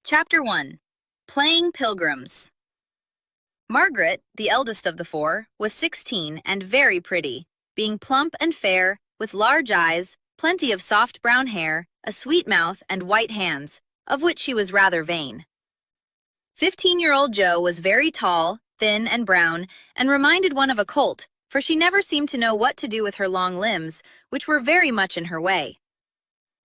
Chapter 1. Playing Pilgrims. Margaret, the eldest of the four, was 16 and very pretty, being plump and fair, with large eyes, plenty of soft brown hair, a sweet mouth, and white hands, of which she was rather vain. 15-year-old Jo was very tall, thin, and brown, and reminded one of a colt, for she never seemed to know what to do with her long limbs, which were very much in her way.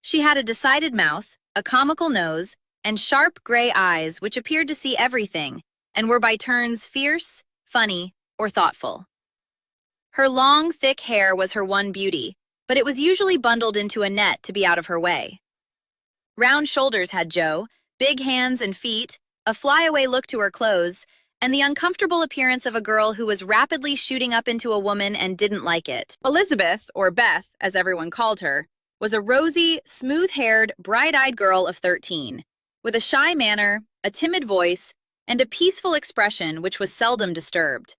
She had a decided mouth, a comical nose, and sharp gray eyes which appeared to see everything, and were by turns fierce, funny, or thoughtful. Her long, thick hair was her one beauty, but it was usually bundled into a net to be out of her way. Round shoulders had Jo, big hands and feet, a flyaway look to her clothes, and the uncomfortable appearance of a girl who was rapidly shooting up into a woman and didn't like it. Elizabeth, or Beth, as everyone called her, was a rosy, smooth-haired, bright-eyed girl of 13, with a shy manner, a timid voice, and a peaceful expression which was seldom disturbed.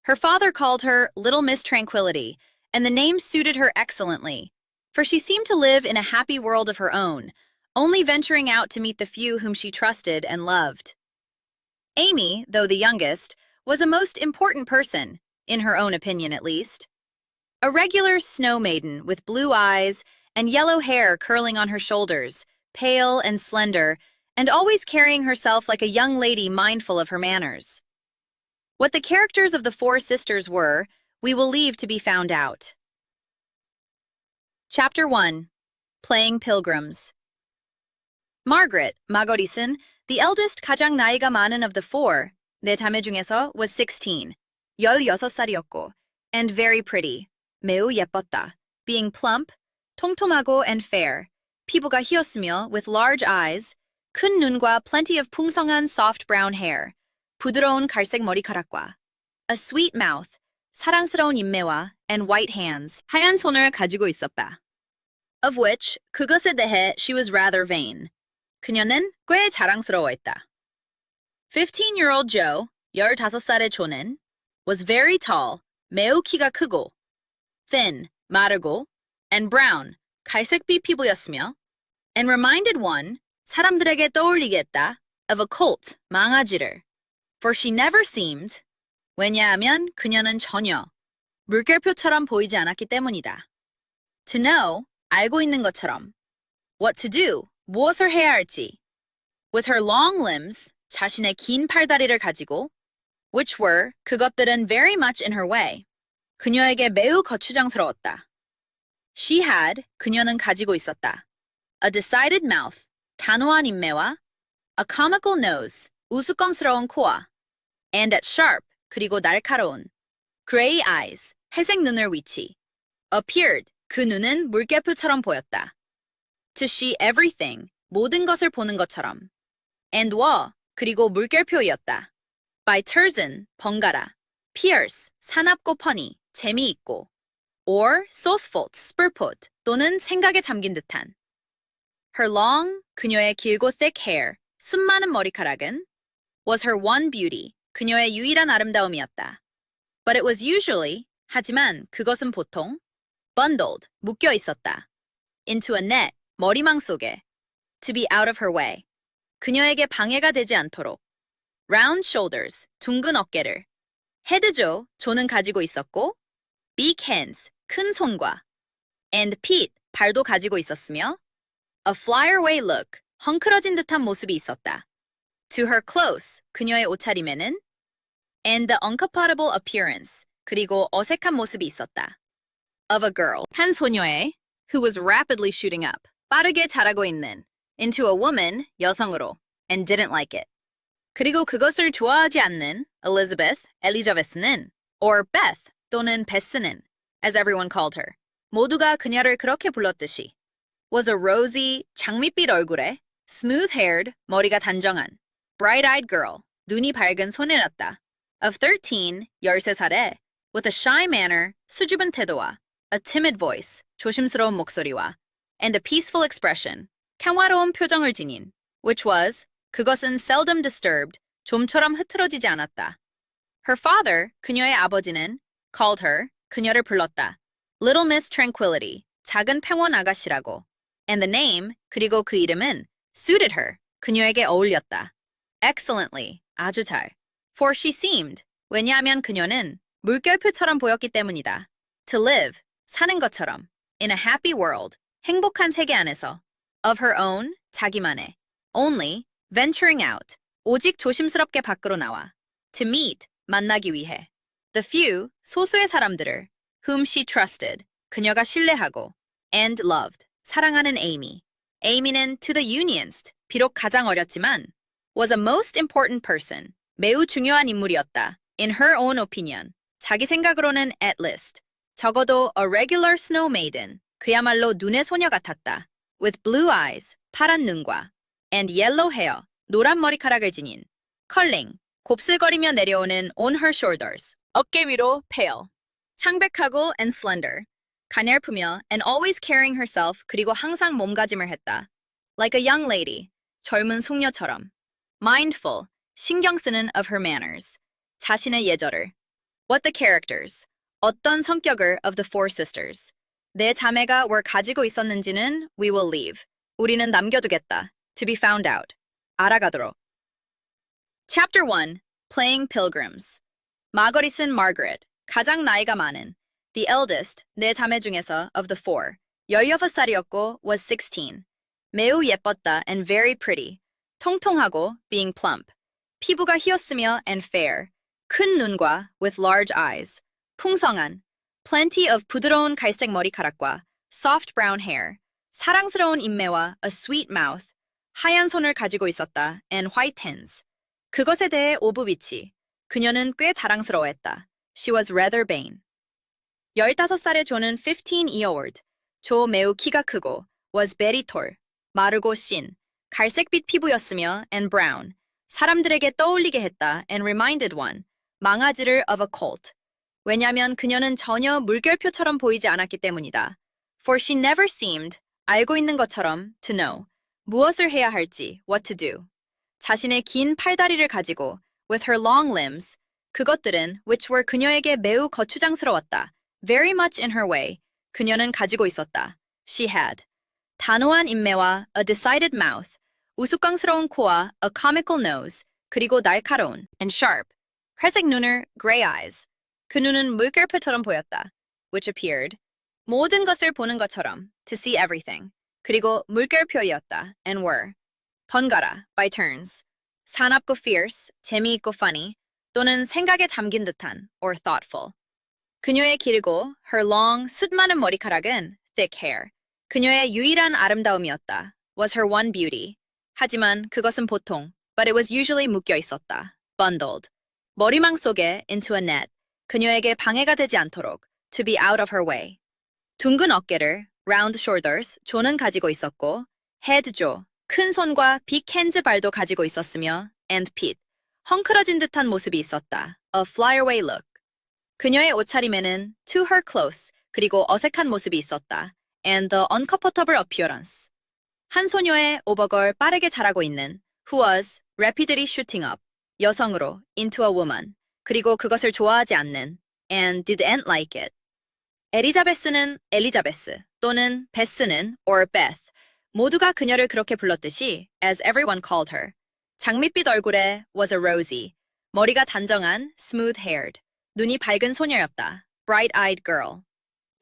Her father called her Little Miss Tranquility, and the name suited her excellently, for she seemed to live in a happy world of her own, only venturing out to meet the few whom she trusted and loved. Amy, though the youngest, was a most important person, in her own opinion at least. A regular snow maiden with blue eyes and yellow hair curling on her shoulders, pale and slender, and always carrying herself like a young lady mindful of her manners. What the characters of the four sisters were, we will leave to be found out. Chapter 1. Playing Pilgrims. Margaret, 마거릿은, the eldest 가장 나이가 많은 of the four, 네 자매 중에서, was 16, 16살이었고, and very pretty, 매우 예뻤다, being plump, 통통하고 and fair, 피부가 희었으며 with large eyes, 큰 눈과 plenty of 풍성한 soft brown hair, 부드러운 갈색 머리카락과, a sweet mouth, 사랑스러운 인매와, and white hands, 하얀 손을 가지고 있었다. Of which, 그것에 대해 she was rather vain. 그녀는 꽤 자랑스러워했다. 15-year-old Jo, 15살의 조는, was very tall, 매우 키가 크고, thin, 마르고, and brown, 갈색빛 피부였으며, and reminded one, 사람들에게 떠올리게 했다, of a colt, 망아지를. For she never seemed, 왜냐하면 그녀는 전혀, 물결표처럼 보이지 않았기 때문이다. To know, 알고 있는 것처럼. What to do, 무엇을 해야 할지. With her long limbs, 자신의 긴 팔다리를 가지고, which were, 그것들은 very much in her way. 그녀에게 매우 거추장스러웠다. She had, 그녀는 가지고 있었다. A decided mouth, 단호한 인매와, a comical nose, 우스꽝스러운 코와, and at sharp, 그리고 날카로운, gray eyes, 회색 눈을 위치. Appeared, 그 눈은 물결표처럼 보였다. To see everything, 모든 것을 보는 것처럼. And were, 그리고 물결표이었다. By turn, 번갈아. Pierce, 사납고 funny, 재미있고. Or sauceful, spurpot, 또는 생각에 잠긴 듯한. Her long, 그녀의 길고 thick hair, 숱 많은 머리카락은 was her one beauty, 그녀의 유일한 아름다움이었다. But it was usually, 하지만 그것은 보통, bundled, 묶여 있었다. Into a net, 머리망 속에. To be out of her way. 그녀에게 방해가 되지 않도록. Round shoulders, 둥근 어깨를. 헤드조, 조는 가지고 있었고, big hands, 큰 손과. And feet, 발도 가지고 있었으며, a flyaway look, 헝클어진 듯한 모습이 있었다. To her clothes, 그녀의 옷차림에는, and the uncomfortable appearance, 그리고 어색한 모습이 있었다. Of a girl, 한 소녀의, who was rapidly shooting up, 빠르게 자라고 있는, into a woman, 여성으로, and didn't like it. 그리고 그것을 좋아하지 않는 Elizabeth, 엘리자베스는, or Beth, 또는 베스는, as everyone called her, 모두가 그녀를 그렇게 불렀듯이, was a rosy, 장밋빛 얼굴에, smooth-haired, 머리가 단정한, bright-eyed girl, 눈이 밝은 소녀였다. Of 13, 13살에, with a shy manner, 수줍은 태도와, a timid voice, 조심스러운 목소리와, and a peaceful expression, 평화로운 표정을 지닌, which was, 그것은 seldom disturbed, 좀처럼 흐트러지지 않았다. Her father, 그녀의 아버지는, called her, 그녀를 불렀다. Little Miss Tranquility, 작은 평원 아가씨라고. And the name, 그리고 그 이름은, suited her, 그녀에게 어울렸다. Excellently, 아주 잘. For she seemed, 왜냐하면 그녀는 물결표처럼 보였기 때문이다. To live, 사는 것처럼. In a happy world, 행복한 세계 안에서. Of her own, 자기만의. Only, venturing out, 오직 조심스럽게 밖으로 나와. To meet, 만나기 위해. The few, 소수의 사람들을. Whom she trusted, 그녀가 신뢰하고. And loved, 사랑하는 Amy. Amy는 to the unionist, 비록 가장 어렸지만 was a most important person, 매우 중요한 인물이었다. In her own opinion, 자기 생각으로는 at least. 적어도 a regular snow maiden, 그야말로 눈의 소녀 같았다. With blue eyes, 파란 눈과 and yellow hair, 노란 머리카락을 지닌 curling, 곱슬거리며 내려오는 on her shoulders, 어깨 위로 pale, 창백하고 and slender, 가냘프며 and always carrying herself, 그리고 항상 몸가짐을 했다. Like a young lady, 젊은 숙녀처럼. Mindful, 신경 쓰는 of her manners, 자신의 예절을. What the characters, 어떤 성격을 of the four sisters. 네 자매가 were 가지고 있었는지는 we will leave. 우리는 남겨두겠다. To be found out. 알아가도록. Chapter 1. Playing Pilgrims. 마거리 쓴 Margaret, 가장 나이가 많은. The eldest, 네 자매 중에서 of the four. 16살이었고 was 16. 매우 예뻤다 and very pretty. 통통하고 being plump. 피부가 희었으며 and fair. 큰 눈과 with large eyes. 풍성한. Plenty of 부드러운 갈색 머리카락과 soft brown hair. 사랑스러운 인매와 a sweet mouth. 하얀 손을 가지고 있었다 and white hands. 그것에 대해 오브비치. 그녀는 꽤 자랑스러워했다. She was rather vain. 15살의 조는 15-year-old. 조 매우 키가 크고 was very tall. 마르고 신. 갈색빛 피부였으며 and brown. 사람들에게 떠올리게 했다 and reminded one. 망아지를 of a colt. 왜냐면 그녀는 전혀 물결표처럼 보이지 않았기 때문이다. For she never seemed, 알고 있는 것처럼, to know. 무엇을 해야 할지, what to do. 자신의 긴 팔다리를 가지고, with her long limbs, 그것들은 which were 그녀에게 매우 거추장스러웠다. Very much in her way. 그녀는 가지고 있었다. She had. 단호한 인매와 a decided mouth. 우스꽝스러운 코와 a comical nose. 그리고 날카로운 and sharp. 회색 눈을 gray eyes. 그 눈은 물결표처럼 보였다. Which appeared. 모든 것을 보는 것처럼. To see everything. 그리고 물결표였다. And were. 번갈아. By turns. 사납고 fierce. 재미있고 funny. 또는 생각에 잠긴 듯한. Or thoughtful. 그녀의 길고 her long, 숱 많은 머리카락은 thick hair. 그녀의 유일한 아름다움이었다. Was her one beauty. 하지만 그것은 보통, but it was usually 묶여 있었다. Bundled. 머리망 속에 into a net. 그녀에게 방해가 되지 않도록. To be out of her way. 둥근 어깨를 round shoulders 조는 가지고 있었고 head 조, 큰 손과 big hands 발도 가지고 있었으며 and feet, 헝클어진 듯한 모습이 있었다. A flyaway look. 그녀의 옷차림에는 to her close, 그리고 어색한 모습이 있었다. And the uncomfortable appearance. 한 소녀의 오버걸 빠르게 자라고 있는 who was rapidly shooting up, 여성으로 into a woman, 그리고 그것을 좋아하지 않는 and didn't like it. 엘리자베스는 엘리자베스 또는 베스는 or Beth, 모두가 그녀를 그렇게 불렀듯이 as everyone called her. 장밋빛 얼굴에 was a rosy, 머리가 단정한 smooth-haired, 눈이 밝은 소녀였다. bright-eyed girl.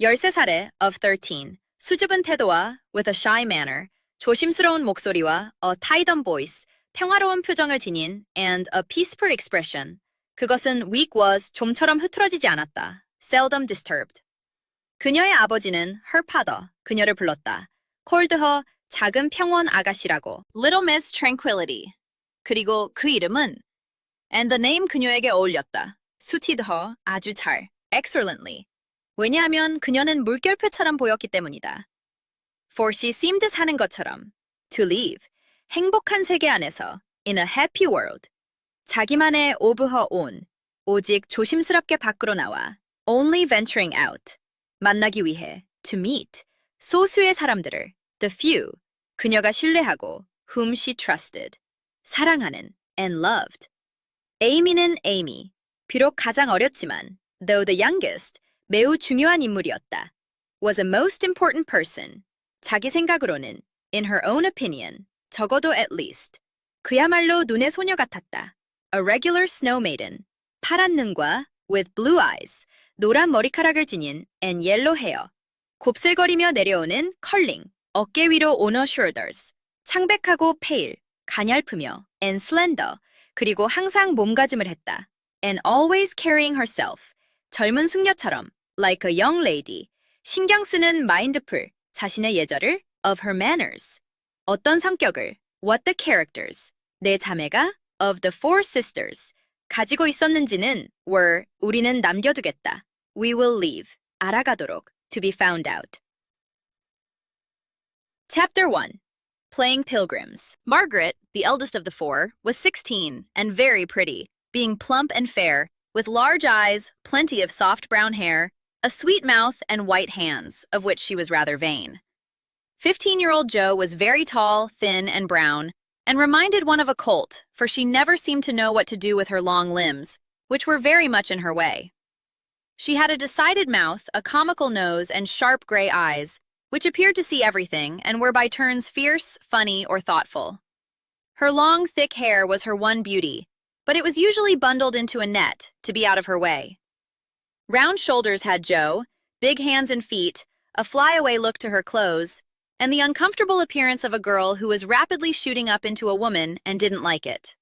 13살에 of 13, 수줍은 태도와 with a shy manner, 조심스러운 목소리와 a tied-on voice, 평화로운 표정을 지닌 and a peaceful expression. 그것은 weak was 좀처럼 흐트러지지 않았다. seldom disturbed. 그녀의 아버지는 her father, 그녀를 불렀다. called her 작은 평원 아가씨라고. Little Miss Tranquility. 그리고 그 이름은 and the name 그녀에게 어울렸다. suited her 아주 잘. excellently. 왜냐하면 그녀는 물결표처럼 보였기 때문이다. For she seemed 사는 것처럼. To live. 행복한 세계 안에서. In a happy world. 자기만의 of her own. 오직 조심스럽게 밖으로 나와. Only venturing out. 만나기 위해. To meet. 소수의 사람들을. The few. 그녀가 신뢰하고. Whom she trusted. 사랑하는. And loved. Amy는 Amy. 비록 가장 어렸지만. Though the youngest. 매우 중요한 인물이었다. Was a most important person. 자기 생각으로는, in her own opinion, 적어도 at least, 그야말로 눈의 소녀 같았다. A regular snow maiden. 파란 눈과 with blue eyes. 노란 머리카락을 지닌 and yellow hair. 곱슬거리며 내려오는 컬링. 어깨 위로 on her shoulders. 창백하고 pale. 가냘프며 and slender. 그리고 항상 몸가짐을 했다. And always carrying herself. 젊은 숙녀처럼 like a young lady. 신경 쓰는 mindful. 자신의 예절을 of her manners. 어떤 성격을 what the characters. 내 자매가 of the four sisters. 가지고 있었는지는 were 우리는 남겨두겠다. We will leave. 알아가도록. To be found out. Chapter 1. Playing Pilgrims. Margaret, the eldest of the four, was 16 and very pretty, being plump and fair, with large eyes, plenty of soft brown hair, a sweet mouth, and white hands, of which she was rather vain. 15-year-old Jo was very tall, thin, and brown, and reminded one of a colt, for she never seemed to know what to do with her long limbs, which were very much in her way. She had a decided mouth, a comical nose, and sharp gray eyes, which appeared to see everything and were by turns fierce, funny, or thoughtful. Her long, thick hair was her one beauty, but it was usually bundled into a net to be out of her way. Round shoulders had Jo, big hands and feet, a flyaway look to her clothes, and the uncomfortable appearance of a girl who was rapidly shooting up into a woman and didn't like it.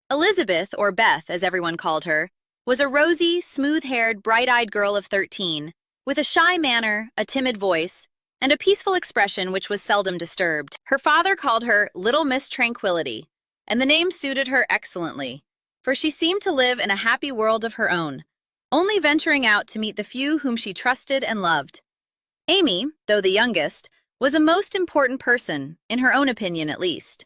Elizabeth, or Beth as everyone called her, was a rosy, smooth-haired, bright-eyed girl of 13, with a shy manner, a timid voice, and a peaceful expression which was seldom disturbed. Her father called her Little Miss Tranquility, and the name suited her excellently, for she seemed to live in a happy world of her own, only venturing out to meet the few whom she trusted and loved. Amy, though the youngest, was a most important person, in her own opinion at least.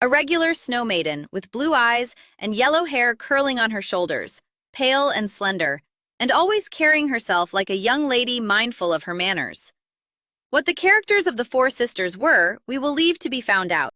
A regular snow maiden with blue eyes and yellow hair curling on her shoulders, pale and slender, and always carrying herself like a young lady mindful of her manners. What the characters of the four sisters were, we will leave to be found out.